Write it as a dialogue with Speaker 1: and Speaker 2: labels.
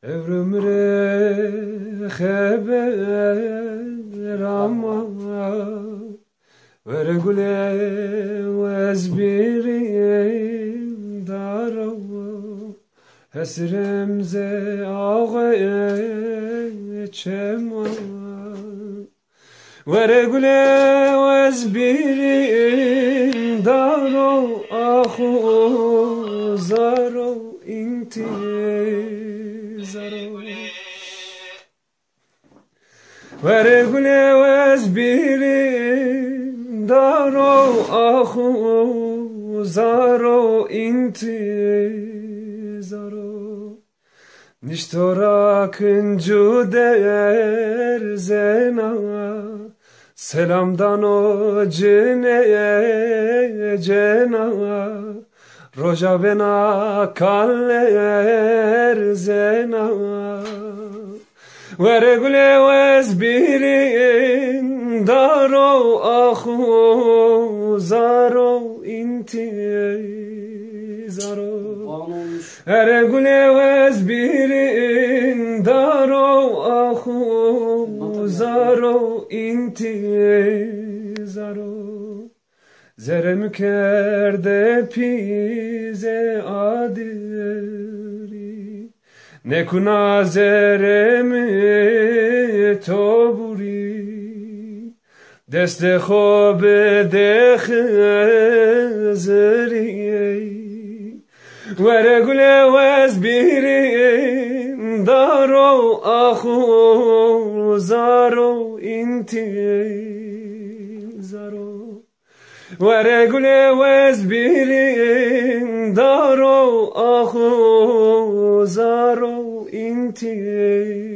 Speaker 1: Evrümre haber ama vergule vezbirin daro hesremze ağe çema vergule vezbirin daro ahu zaro inti vergule vezbirin daro ahu zaro intizaro nishtora kıncu der zena selamdan o cine cena roja bena kaller zena vergule vezbirin daro ahu zaro intizaro vergule vezbirin daro ahu zaro intizaro zerem kerde pize adiri ne kuna zeremi toburi deste khobe dekh zeri vergule vezbirin daro ahu zaro intizaro vergule vezbirin daro ahu zaro intizaro